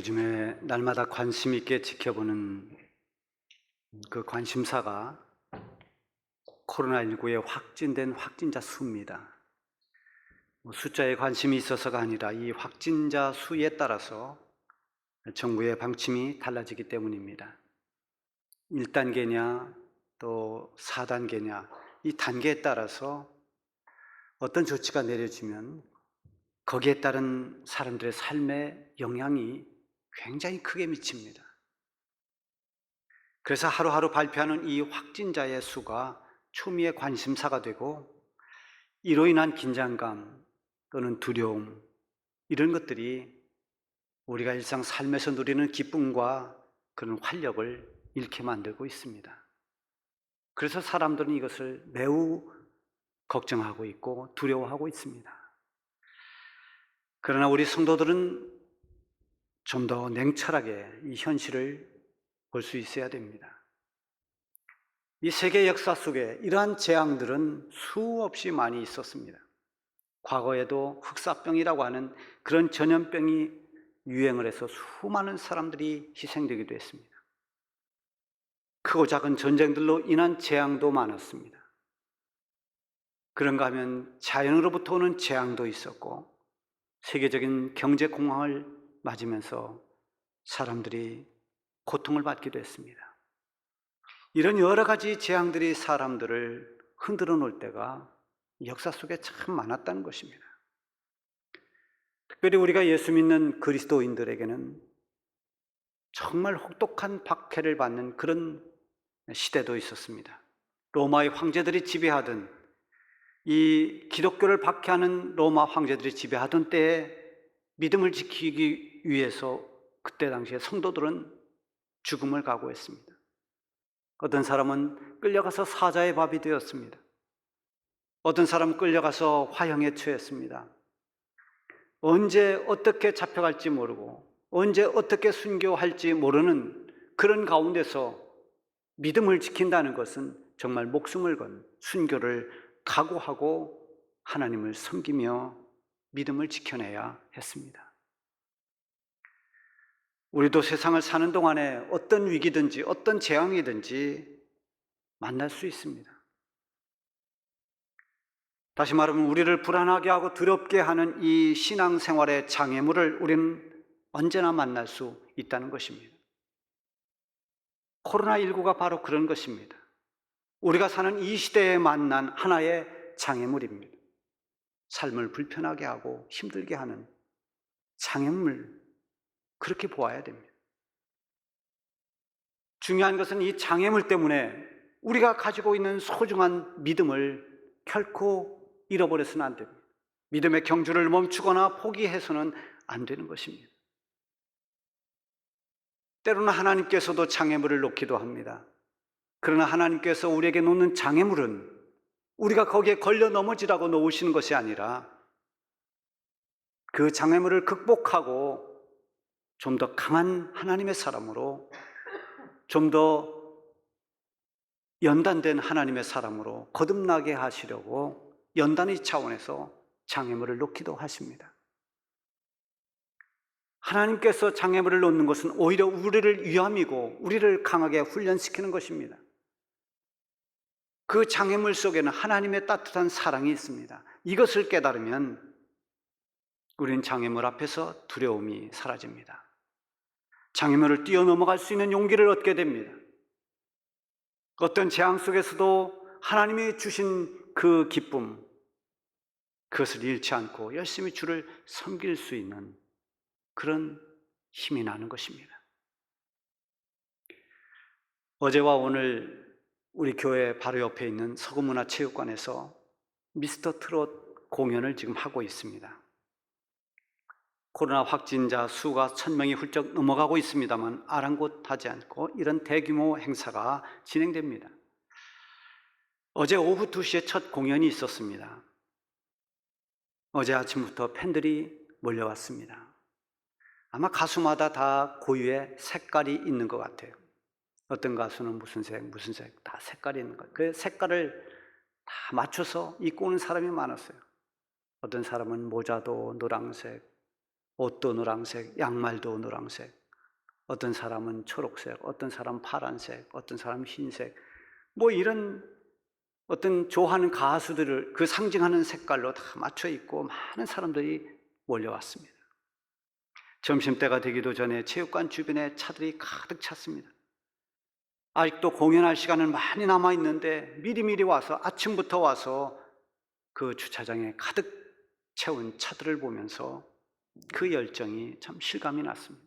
요즘에 날마다 관심 있게 지켜보는 그 관심사가 코로나19에 확진된 확진자 수입니다. 숫자에 관심이 있어서가 아니라 이 확진자 수에 따라서 정부의 방침이 달라지기 때문입니다. 1단계냐 또 4단계냐 이 단계에 따라서 어떤 조치가 내려지면 거기에 따른 사람들의 삶에 영향이 굉장히 크게 미칩니다. 그래서 하루하루 발표하는 이 확진자의 수가 초미의 관심사가 되고, 이로 인한 긴장감 또는 두려움, 이런 것들이 우리가 일상 삶에서 누리는 기쁨과 그런 활력을 잃게 만들고 있습니다. 그래서 사람들은 이것을 매우 걱정하고 있고 두려워하고 있습니다. 그러나 우리 성도들은 좀 더 냉철하게 이 현실을 볼 수 있어야 됩니다. 이 세계 역사 속에 이러한 재앙들은 수없이 많이 있었습니다. 과거에도 흑사병이라고 하는 그런 전염병이 유행을 해서 수많은 사람들이 희생되기도 했습니다. 크고 작은 전쟁들로 인한 재앙도 많았습니다. 그런가 하면 자연으로부터 오는 재앙도 있었고, 세계적인 경제 공황을 맞으면서 사람들이 고통을 받기도 했습니다. 이런 여러 가지 재앙들이 사람들을 흔들어 놓을 때가 역사 속에 참 많았다는 것입니다. 특별히 우리가 예수 믿는 그리스도인들에게는 정말 혹독한 박해를 받는 그런 시대도 있었습니다. 로마의 황제들이 지배하던, 이 기독교를 박해하는 로마 황제들이 지배하던 때에 믿음을 지키기 위해서 그때 당시에 성도들은 죽음을 각오했습니다. 어떤 사람은 끌려가서 사자의 밥이 되었습니다. 어떤 사람은 끌려가서 화형에 처했습니다. 언제 어떻게 잡혀갈지 모르고 언제 어떻게 순교할지 모르는 그런 가운데서 믿음을 지킨다는 것은 정말 목숨을 건 순교를 각오하고 하나님을 섬기며 믿음을 지켜내야 했습니다. 우리도 세상을 사는 동안에 어떤 위기든지 어떤 재앙이든지 만날 수 있습니다. 다시 말하면 우리를 불안하게 하고 두렵게 하는 이 신앙생활의 장애물을 우리는 언제나 만날 수 있다는 것입니다. 코로나19가 바로 그런 것입니다. 우리가 사는 이 시대에 만난 하나의 장애물입니다. 삶을 불편하게 하고 힘들게 하는 장애물, 그렇게 보아야 됩니다. 중요한 것은 이 장애물 때문에 우리가 가지고 있는 소중한 믿음을 결코 잃어버려서는 안 됩니다. 믿음의 경주를 멈추거나 포기해서는 안 되는 것입니다. 때로는 하나님께서도 장애물을 놓기도 합니다. 그러나 하나님께서 우리에게 놓는 장애물은 우리가 거기에 걸려 넘어지라고 놓으시는 것이 아니라 그 장애물을 극복하고 좀 더 강한 하나님의 사람으로, 좀 더 연단된 하나님의 사람으로 거듭나게 하시려고 연단의 차원에서 장애물을 놓기도 하십니다. 하나님께서 장애물을 놓는 것은 오히려 우리를 위함이고 우리를 강하게 훈련시키는 것입니다. 그 장애물 속에는 하나님의 따뜻한 사랑이 있습니다. 이것을 깨달으면 우리는 장애물 앞에서 두려움이 사라집니다. 장애물을 뛰어넘어갈 수 있는 용기를 얻게 됩니다. 어떤 재앙 속에서도 하나님이 주신 그 기쁨, 그것을 잃지 않고 열심히 주를 섬길 수 있는 그런 힘이 나는 것입니다. 어제와 오늘 우리 교회 바로 옆에 있는 서구문화체육관에서 미스터 트롯 공연을 지금 하고 있습니다. 코로나 확진자 수가 1000명이 훌쩍 넘어가고 있습니다만 아랑곳하지 않고 이런 대규모 행사가 진행됩니다. 어제 오후 2시에 첫 공연이 있었습니다. 어제 아침부터 팬들이 몰려왔습니다. 아마 가수마다 다 고유의 색깔이 있는 것 같아요. 어떤 가수는 무슨 색 다 색깔이 있는 거예요. 그 색깔을 다 맞춰서 입고 오는 사람이 많았어요. 어떤 사람은 모자도 노란색, 옷도 노란색, 양말도 노란색, 어떤 사람은 초록색, 어떤 사람은 파란색, 어떤 사람은 흰색, 뭐 이런 어떤 좋아하는 가수들을 그 상징하는 색깔로 다 맞춰 입고 많은 사람들이 몰려왔습니다. 점심때가 되기도 전에 체육관 주변에 차들이 가득 찼습니다. 아직도 공연할 시간은 많이 남아 있는데 미리미리 와서 아침부터 와서 그 주차장에 가득 채운 차들을 보면서 그 열정이 참 실감이 났습니다.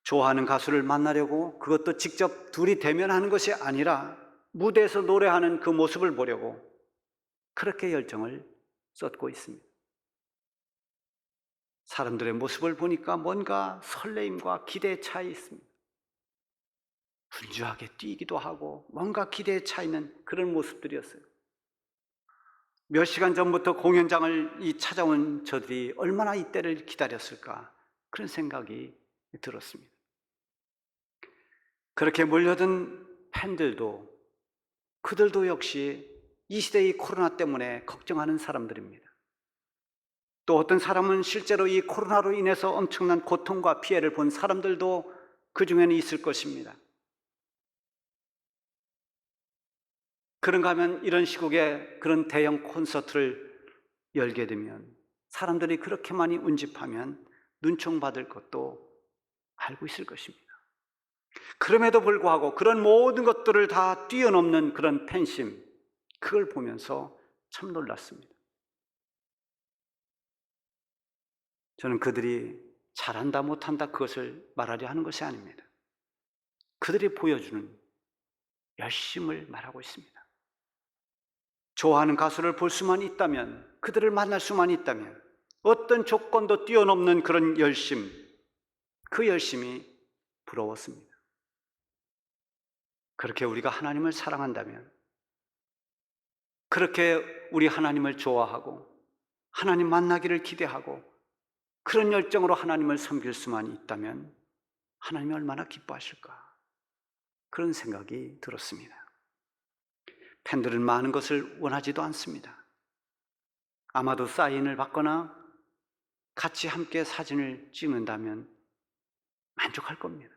좋아하는 가수를 만나려고, 그것도 직접 둘이 대면하는 것이 아니라 무대에서 노래하는 그 모습을 보려고 그렇게 열정을 쏟고 있습니다. 사람들의 모습을 보니까 뭔가 설레임과 기대에 차 있습니다. 분주하게 뛰기도 하고 뭔가 기대에 차 있는 그런 모습들이었어요. 몇 시간 전부터 공연장을 찾아온 저들이 얼마나 이때를 기다렸을까, 그런 생각이 들었습니다. 그렇게 몰려든 팬들도, 그들도 역시 이 시대의 코로나 때문에 걱정하는 사람들입니다. 또 어떤 사람은 실제로 이 코로나로 인해서 엄청난 고통과 피해를 본 사람들도 그 중에는 있을 것입니다. 그런가 하면 이런 시국에 그런 대형 콘서트를 열게 되면, 사람들이 그렇게 많이 운집하면 눈총받을 것도 알고 있을 것입니다. 그럼에도 불구하고 그런 모든 것들을 다 뛰어넘는 그런 팬심, 그걸 보면서 참 놀랐습니다. 저는 그들이 잘한다 못한다 그것을 말하려 하는 것이 아닙니다. 그들이 보여주는 열심을 말하고 있습니다. 좋아하는 가수를 볼 수만 있다면, 그들을 만날 수만 있다면 어떤 조건도 뛰어넘는 그런 열심, 그 열심이 부러웠습니다. 그렇게 우리가 하나님을 사랑한다면, 그렇게 우리 하나님을 좋아하고 하나님 만나기를 기대하고 그런 열정으로 하나님을 섬길 수만 있다면 하나님이 얼마나 기뻐하실까, 그런 생각이 들었습니다. 팬들은 많은 것을 원하지도 않습니다. 아마도 사인을 받거나 같이 함께 사진을 찍는다면 만족할 겁니다.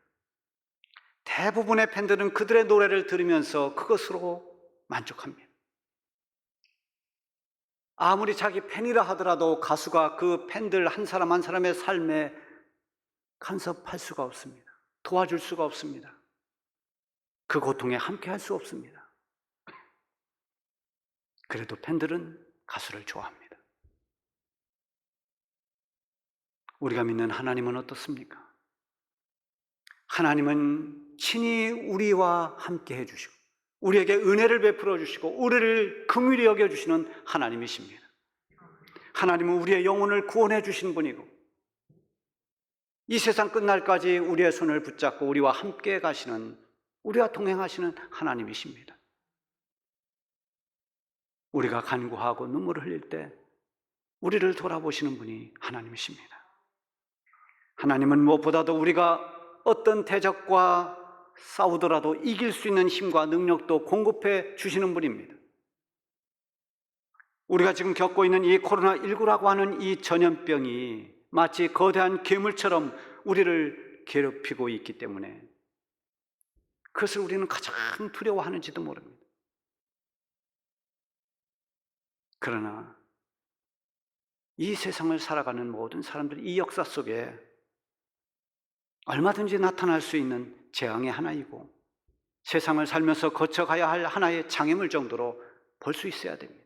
대부분의 팬들은 그들의 노래를 들으면서 그것으로 만족합니다. 아무리 자기 팬이라 하더라도 가수가 그 팬들 한 사람 한 사람의 삶에 간섭할 수가 없습니다. 도와줄 수가 없습니다. 그 고통에 함께 할 수 없습니다. 그래도 팬들은 가수를 좋아합니다. 우리가 믿는 하나님은 어떻습니까? 하나님은 친히 우리와 함께 해주시고 우리에게 은혜를 베풀어 주시고 우리를 긍휼히 여겨주시는 하나님이십니다. 하나님은 우리의 영혼을 구원해 주신 분이고 이 세상 끝날까지 우리의 손을 붙잡고 우리와 함께 가시는, 우리와 동행하시는 하나님이십니다. 우리가 간구하고 눈물을 흘릴 때 우리를 돌아보시는 분이 하나님이십니다. 하나님은 무엇보다도 우리가 어떤 대적과 싸우더라도 이길 수 있는 힘과 능력도 공급해 주시는 분입니다. 우리가 지금 겪고 있는 이 코로나19라고 하는 이 전염병이 마치 거대한 괴물처럼 우리를 괴롭히고 있기 때문에 그것을 우리는 가장 두려워하는지도 모릅니다. 그러나 이 세상을 살아가는 모든 사람들이 이 역사 속에 얼마든지 나타날 수 있는 재앙의 하나이고 세상을 살면서 거쳐가야 할 하나의 장애물 정도로 볼 수 있어야 됩니다.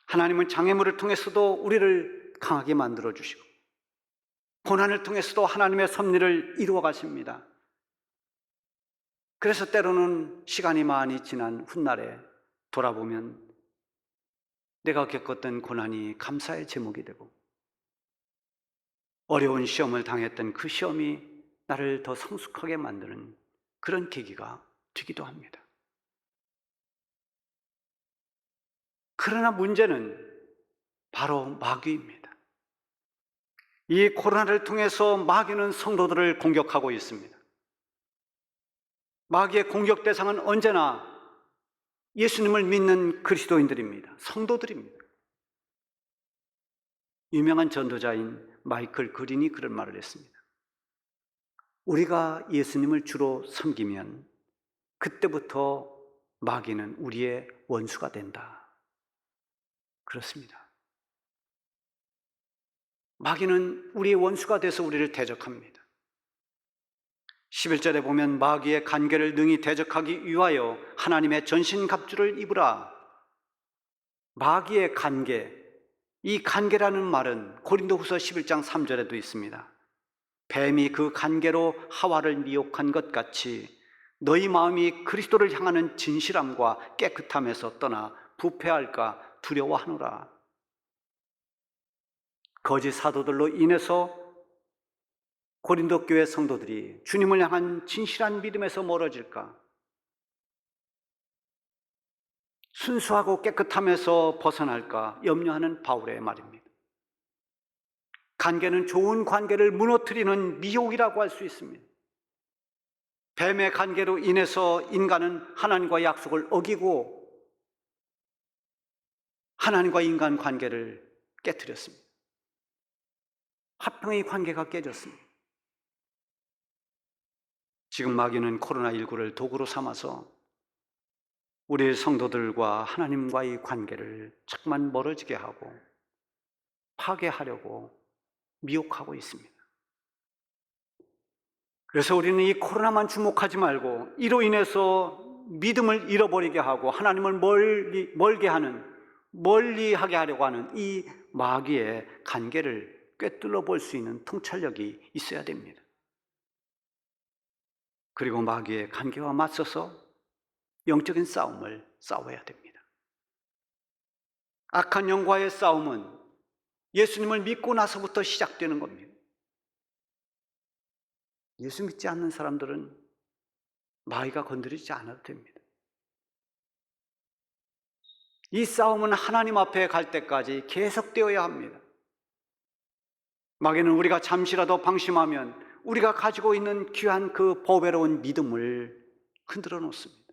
하나님은 장애물을 통해서도 우리를 강하게 만들어 주시고 고난을 통해서도 하나님의 섭리를 이루어 가십니다. 그래서 때로는 시간이 많이 지난 훗날에 돌아보면 내가 겪었던 고난이 감사의 제목이 되고 어려운 시험을 당했던 그 시험이 나를 더 성숙하게 만드는 그런 계기가 되기도 합니다. 그러나 문제는 바로 마귀입니다. 이 코로나를 통해서 마귀는 성도들을 공격하고 있습니다. 마귀의 공격 대상은 언제나 예수님을 믿는 그리스도인들입니다. 성도들입니다. 유명한 전도자인 마이클 그린이 그런 말을 했습니다. 우리가 예수님을 주로 섬기면 그때부터 마귀는 우리의 원수가 된다. 그렇습니다. 마귀는 우리의 원수가 돼서 우리를 대적합니다. 11절에 보면 마귀의 간계를 능히 대적하기 위하여 하나님의 전신갑주를 입으라. 마귀의 간계, 이 간계라는 말은 고린도후서 11장 3절에도 있습니다. 뱀이 그 간계로 하와를 미혹한 것 같이 너희 마음이 그리스도를 향하는 진실함과 깨끗함에서 떠나 부패할까 두려워하노라. 거짓 사도들로 인해서 고린도 교회 성도들이 주님을 향한 진실한 믿음에서 멀어질까? 순수하고 깨끗함에서 벗어날까 염려하는 바울의 말입니다. 간계는 좋은 관계를 무너뜨리는 미혹이라고 할 수 있습니다. 뱀의 간계로 인해서 인간은 하나님과 약속을 어기고 하나님과 인간 관계를 깨뜨렸습니다. 화평의 관계가 깨졌습니다. 지금 마귀는 코로나19를 도구로 삼아서 우리 성도들과 하나님과의 관계를 자꾸만 멀어지게 하고 파괴하려고 미혹하고 있습니다. 그래서 우리는 이 코로나만 주목하지 말고 이로 인해서 믿음을 잃어버리게 하고 하나님을 멀리하게 하려고 하는 이 마귀의 관계를 꿰뚫어 볼 수 있는 통찰력이 있어야 됩니다. 그리고 마귀의 관계와 맞서서 영적인 싸움을 싸워야 됩니다. 악한 영과의 싸움은 예수님을 믿고 나서부터 시작되는 겁니다. 예수 믿지 않는 사람들은 마귀가 건드리지 않아도 됩니다. 이 싸움은 하나님 앞에 갈 때까지 계속되어야 합니다. 마귀는 우리가 잠시라도 방심하면 우리가 가지고 있는 귀한 그 보배로운 믿음을 흔들어 놓습니다.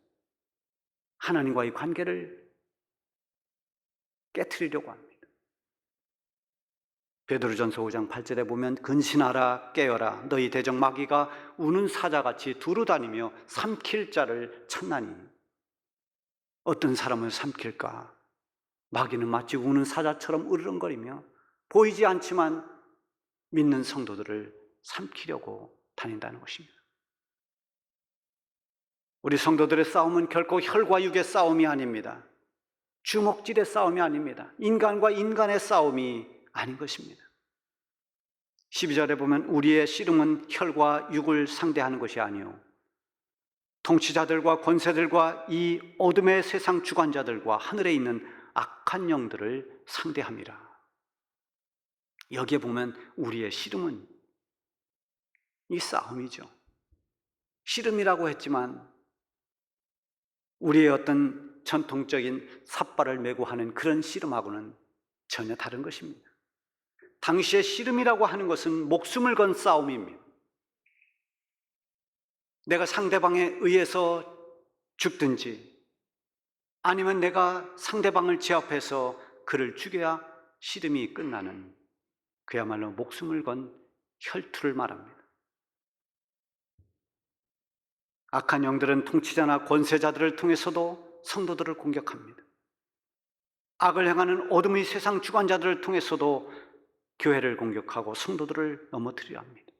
하나님과의 관계를 깨트리려고 합니다. 베드로전서 5장 8절에 보면 근신하라 깨어라 너희 대적 마귀가 우는 사자같이 두루다니며 삼킬 자를 찾나니. 어떤 사람을 삼킬까? 마귀는 마치 우는 사자처럼 으르렁거리며 보이지 않지만 믿는 성도들을 삼키려고 다닌다는 것입니다. 우리 성도들의 싸움은 결코 혈과 육의 싸움이 아닙니다. 주먹질의 싸움이 아닙니다. 인간과 인간의 싸움이 아닌 것입니다. 12절에 보면 우리의 씨름은 혈과 육을 상대하는 것이 아니요 통치자들과 권세들과 이 어둠의 세상 주관자들과 하늘에 있는 악한 영들을 상대함이라. 여기에 보면 우리의 씨름은 이 싸움이죠. 씨름이라고 했지만 우리의 어떤 전통적인 삿발을 메고 하는 그런 씨름하고는 전혀 다른 것입니다. 당시의 씨름이라고 하는 것은 목숨을 건 싸움입니다. 내가 상대방에 의해서 죽든지 아니면 내가 상대방을 제압해서 그를 죽여야 씨름이 끝나는 그야말로 목숨을 건 혈투를 말합니다. 악한 영들은 통치자나 권세자들을 통해서도 성도들을 공격합니다. 악을 행하는 어둠의 세상 주관자들을 통해서도 교회를 공격하고 성도들을 넘어뜨리려 합니다.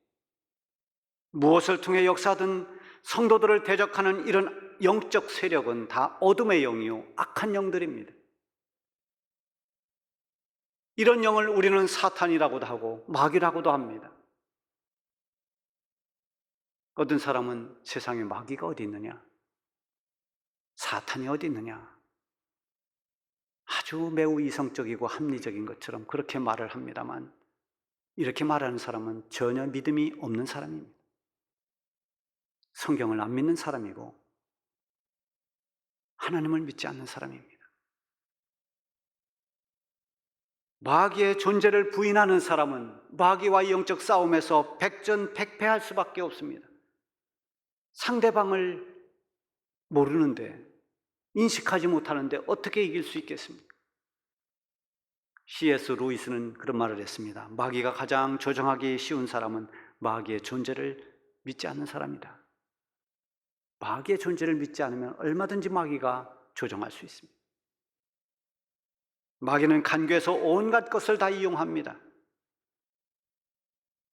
무엇을 통해 역사든 성도들을 대적하는 이런 영적 세력은 다 어둠의 영이요 악한 영들입니다. 이런 영을 우리는 사탄이라고도 하고 마귀라고도 합니다. 어떤 사람은 세상에 마귀가 어디 있느냐? 사탄이 어디 있느냐? 아주 매우 이성적이고 합리적인 것처럼 그렇게 말을 합니다만 이렇게 말하는 사람은 전혀 믿음이 없는 사람입니다. 성경을 안 믿는 사람이고 하나님을 믿지 않는 사람입니다. 마귀의 존재를 부인하는 사람은 마귀와의 영적 싸움에서 백전백패할 수밖에 없습니다. 상대방을 모르는데 인식하지 못하는데 어떻게 이길 수 있겠습니까? C.S. 루이스는 그런 말을 했습니다. 마귀가 가장 조종하기 쉬운 사람은 마귀의 존재를 믿지 않는 사람이다. 마귀의 존재를 믿지 않으면 얼마든지 마귀가 조종할 수 있습니다. 마귀는 간교에서 온갖 것을 다 이용합니다.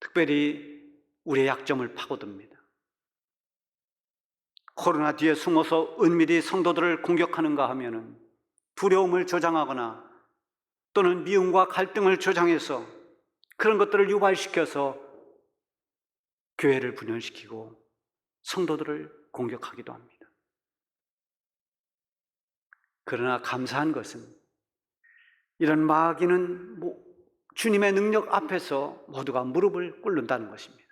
특별히 우리의 약점을 파고듭니다. 코로나 뒤에 숨어서 은밀히 성도들을 공격하는가 하면은 두려움을 조장하거나 또는 미움과 갈등을 조장해서 그런 것들을 유발시켜서 교회를 분열시키고 성도들을 공격하기도 합니다. 그러나 감사한 것은 이런 마귀는 주님의 능력 앞에서 모두가 무릎을 꿇는다는 것입니다.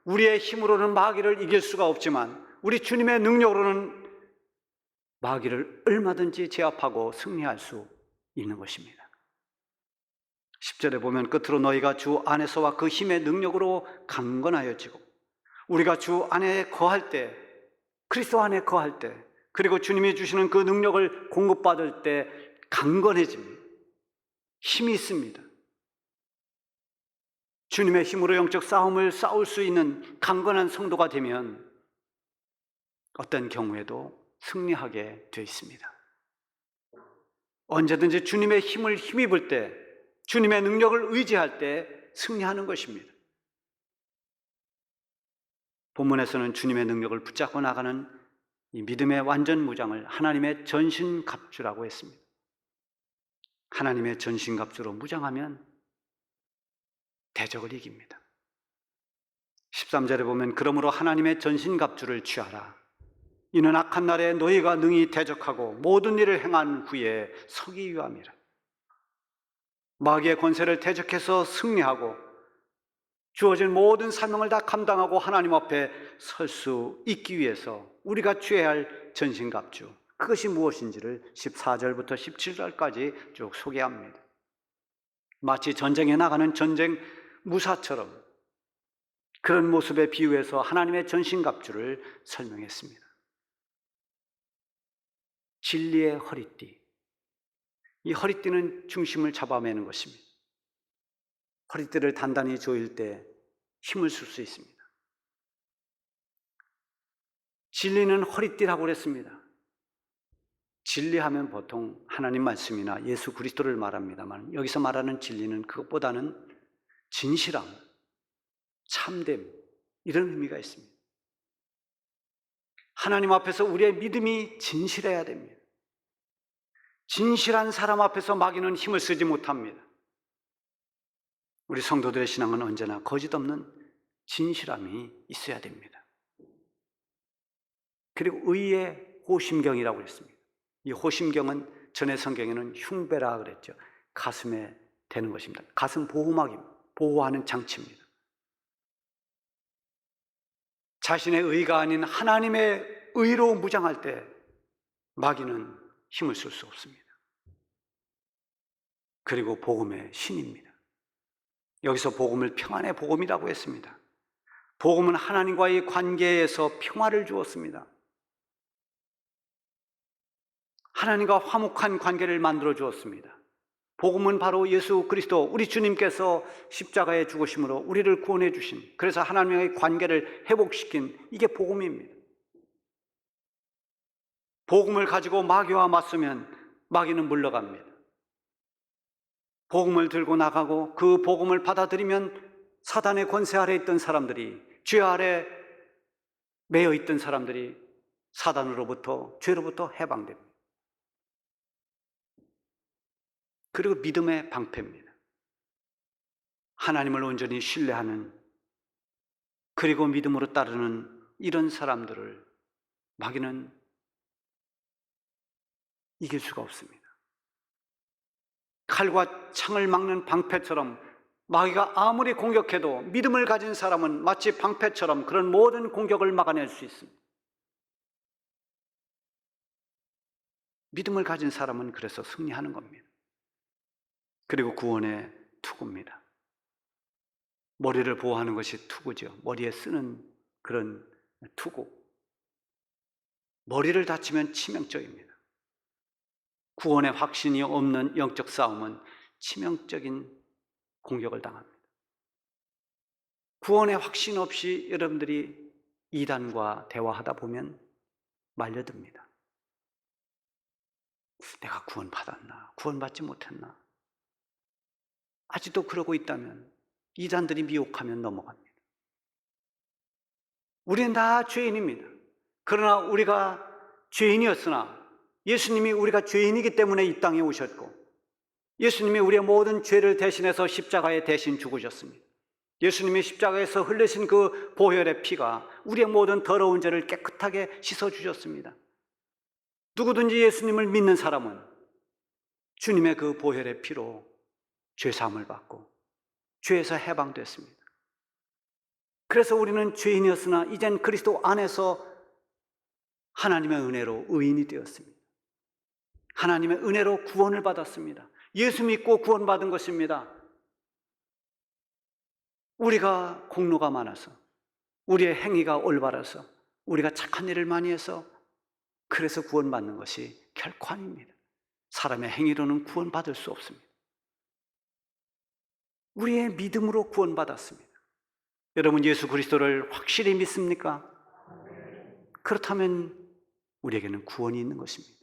우리의 힘으로는 마귀를 이길 수가 없지만 우리 주님의 능력으로는 마귀를 얼마든지 제압하고 승리할 수 있는 것입니다. 10절에 보면 끝으로 너희가 주 안에서와 그 힘의 능력으로 강건하여지고, 우리가 주 안에 거할 때, 그리스도 안에 거할 때, 그리고 주님이 주시는 그 능력을 공급받을 때 강건해집니다. 힘이 있습니다. 주님의 힘으로 영적 싸움을 싸울 수 있는 강건한 성도가 되면 어떤 경우에도 승리하게 되어 있습니다. 언제든지 주님의 힘을 힘입을 때, 주님의 능력을 의지할 때 승리하는 것입니다. 본문에서는 주님의 능력을 붙잡고 나가는 이 믿음의 완전 무장을 하나님의 전신갑주라고 했습니다. 하나님의 전신갑주로 무장하면 대적을 이깁니다. 13절에 보면 그러므로 하나님의 전신갑주를 취하라. 이는 악한 날에 너희가 능히 대적하고 모든 일을 행한 후에 서기 위함이라. 마귀의 권세를 대적해서 승리하고 주어진 모든 사명을 다 감당하고 하나님 앞에 설 수 있기 위해서 우리가 취해야 할 전신갑주, 그것이 무엇인지를 14절부터 17절까지 쭉 소개합니다. 마치 전쟁에 나가는 전쟁 무사처럼 그런 모습에 비유해서 하나님의 전신갑주를 설명했습니다. 진리의 허리띠, 이 허리띠는 중심을 잡아매는 것입니다. 허리띠를 단단히 조일 때 힘을 쓸 수 있습니다. 진리는 허리띠라고 그랬습니다. 진리하면 보통 하나님 말씀이나 예수 그리스도를 말합니다만 여기서 말하는 진리는 그것보다는 진실함, 참됨, 이런 의미가 있습니다. 하나님 앞에서 우리의 믿음이 진실해야 됩니다. 진실한 사람 앞에서 마귀는 힘을 쓰지 못합니다. 우리 성도들의 신앙은 언제나 거짓 없는 진실함이 있어야 됩니다. 그리고 의의 호심경이라고 했습니다. 이 호심경은 전의 성경에는 흉배라 그랬죠. 가슴에 대는 것입니다. 가슴 보호막입니다. 보호하는 장치입니다. 자신의 의가 아닌 하나님의 의로 무장할 때 마귀는 힘을 쓸 수 없습니다. 그리고 복음의 신입니다. 여기서 복음을 평안의 복음이라고 했습니다. 복음은 하나님과의 관계에서 평화를 주었습니다. 하나님과 화목한 관계를 만들어 주었습니다. 복음은 바로 예수 그리스도, 우리 주님께서 십자가에 죽으심으로 우리를 구원해 주신, 그래서 하나님과의 관계를 회복시킨, 이게 복음입니다. 복음을 가지고 마귀와 맞서면 마귀는 물러갑니다. 복음을 들고 나가고 그 복음을 받아들이면 사단의 권세 아래 있던 사람들이, 죄 아래 매여 있던 사람들이 사단으로부터, 죄로부터 해방됩니다. 그리고 믿음의 방패입니다. 하나님을 온전히 신뢰하는, 그리고 믿음으로 따르는 이런 사람들을 마귀는 이길 수가 없습니다. 칼과 창을 막는 방패처럼 마귀가 아무리 공격해도 믿음을 가진 사람은 마치 방패처럼 그런 모든 공격을 막아낼 수 있습니다. 믿음을 가진 사람은 그래서 승리하는 겁니다. 그리고 구원의 투구입니다. 머리를 보호하는 것이 투구죠. 머리에 쓰는 그런 투구. 머리를 다치면 치명적입니다. 구원의 확신이 없는 영적 싸움은 치명적인 공격을 당합니다. 구원의 확신 없이 여러분들이 이단과 대화하다 보면 말려듭니다. 내가 구원받았나? 구원받지 못했나? 아직도 그러고 있다면 이단들이 미혹하면 넘어갑니다. 우리는 다 죄인입니다. 그러나 우리가 죄인이었으나 예수님이 우리가 죄인이기 때문에 이 땅에 오셨고, 예수님이 우리의 모든 죄를 대신해서 십자가에 대신 죽으셨습니다. 예수님이 십자가에서 흘리신 그 보혈의 피가 우리의 모든 더러운 죄를 깨끗하게 씻어주셨습니다. 누구든지 예수님을 믿는 사람은 주님의 그 보혈의 피로 죄사함을 받고 죄에서 해방됐습니다. 그래서 우리는 죄인이었으나 이젠 그리스도 안에서 하나님의 은혜로 의인이 되었습니다. 하나님의 은혜로 구원을 받았습니다. 예수 믿고 구원받은 것입니다. 우리가 공로가 많아서, 우리의 행위가 올바라서, 우리가 착한 일을 많이 해서 그래서 구원받는 것이 결코 아닙니다. 사람의 행위로는 구원받을 수 없습니다. 우리의 믿음으로 구원받았습니다. 여러분, 예수 그리스도를 확실히 믿습니까? 그렇다면 우리에게는 구원이 있는 것입니다.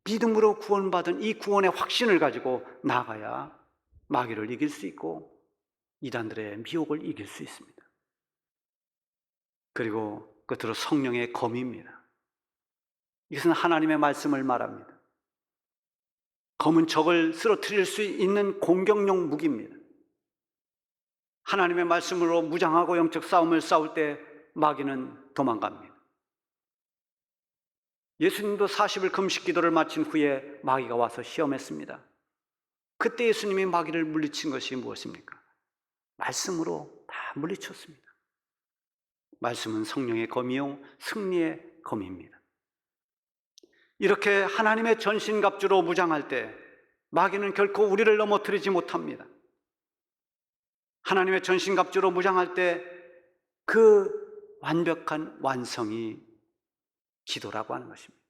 믿음으로 구원받은 이 구원의 확신을 가지고 나아가야 마귀를 이길 수 있고 이단들의 미혹을 이길 수 있습니다. 그리고 끝으로 성령의 검입니다. 이것은 하나님의 말씀을 말합니다. 검은 적을 쓰러뜨릴 수 있는 공격용 무기입니다. 하나님의 말씀으로 무장하고 영적 싸움을 싸울 때 마귀는 도망갑니다. 예수님도 40일 금식 기도를 마친 후에 마귀가 와서 시험했습니다. 그때 예수님이 마귀를 물리친 것이 무엇입니까? 말씀으로 다 물리쳤습니다. 말씀은 성령의 검이요 승리의 검입니다. 이렇게 하나님의 전신갑주로 무장할 때 마귀는 결코 우리를 넘어뜨리지 못합니다. 하나님의 전신갑주로 무장할 때 그 완벽한 완성이 기도라고 하는 것입니다.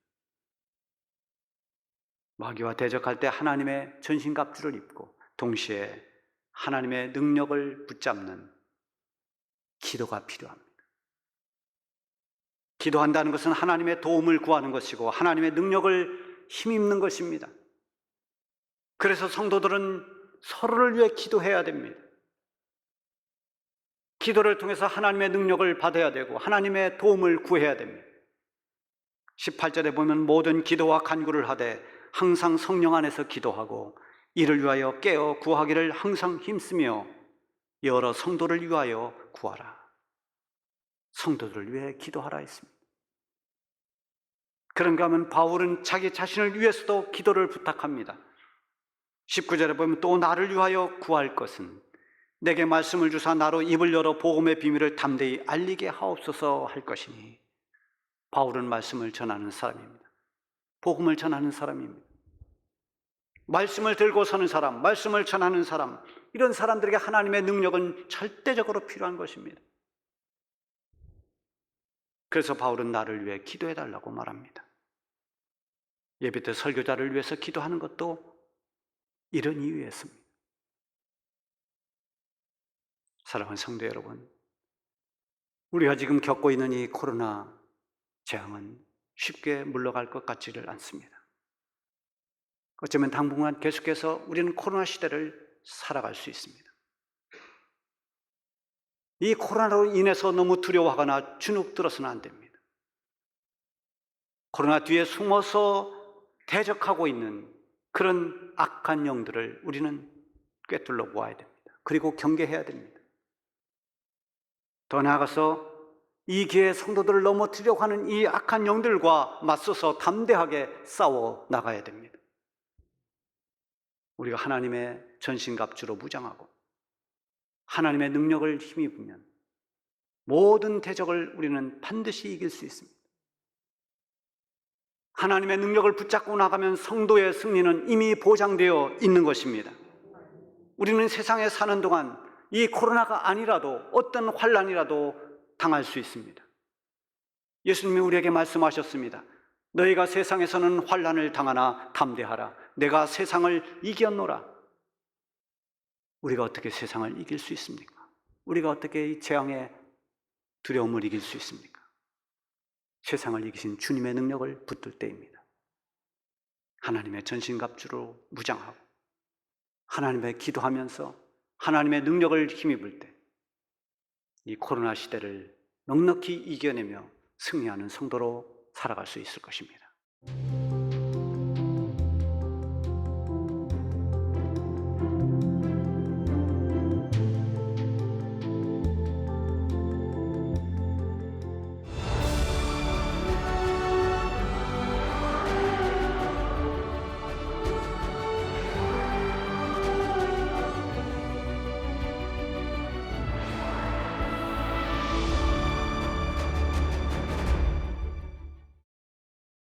마귀와 대적할 때 하나님의 전신갑주를 입고 동시에 하나님의 능력을 붙잡는 기도가 필요합니다. 기도한다는 것은 하나님의 도움을 구하는 것이고 하나님의 능력을 힘입는 것입니다. 그래서 성도들은 서로를 위해 기도해야 됩니다. 기도를 통해서 하나님의 능력을 받아야 되고 하나님의 도움을 구해야 됩니다. 18절에 보면 모든 기도와 간구를 하되 항상 성령 안에서 기도하고 이를 위하여 깨어 구하기를 항상 힘쓰며 여러 성도를 위하여 구하라. 성도들을 위해 기도하라 했습니다. 그런가 하면 바울은 자기 자신을 위해서도 기도를 부탁합니다. 19절에 보면 또 나를 위하여 구할 것은 내게 말씀을 주사 나로 입을 열어 복음의 비밀을 담대히 알리게 하옵소서 할 것이니. 바울은 말씀을 전하는 사람입니다. 복음을 전하는 사람입니다. 말씀을 들고 서는 사람, 말씀을 전하는 사람, 이런 사람들에게 하나님의 능력은 절대적으로 필요한 것입니다. 그래서 바울은 나를 위해 기도해 달라고 말합니다. 예배 때 설교자를 위해서 기도하는 것도 이런 이유였습니다. 사랑하는 성도 여러분, 우리가 지금 겪고 있는 이 코로나 재앙은 쉽게 물러갈 것 같지를 않습니다. 어쩌면 당분간 계속해서 우리는 코로나 시대를 살아갈 수 있습니다. 이 코로나로 인해서 너무 두려워하거나 주눅들어서는 안 됩니다. 코로나 뒤에 숨어서 대적하고 있는 그런 악한 영들을 우리는 꿰뚫러 보아야 됩니다. 그리고 경계해야 됩니다. 더 나아가서 이 기회에 성도들을 넘어뜨리려고 하는 이 악한 영들과 맞서서 담대하게 싸워 나가야 됩니다. 우리가 하나님의 전신갑주로 무장하고 하나님의 능력을 힘입으면 모든 대적을 우리는 반드시 이길 수 있습니다. 하나님의 능력을 붙잡고 나가면 성도의 승리는 이미 보장되어 있는 것입니다. 우리는 세상에 사는 동안 이 코로나가 아니라도 어떤 환난이라도 당할 수 있습니다. 예수님이 우리에게 말씀하셨습니다. 너희가 세상에서는 환난을 당하나 담대하라. 내가 세상을 이겼노라. 우리가 어떻게 세상을 이길 수 있습니까? 우리가 어떻게 이 재앙의 두려움을 이길 수 있습니까? 세상을 이기신 주님의 능력을 붙들 때입니다. 하나님의 전신갑주로 무장하고 하나님의 기도하면서 하나님의 능력을 힘입을 때 이 코로나 시대를 넉넉히 이겨내며 승리하는 성도로 살아갈 수 있을 것입니다.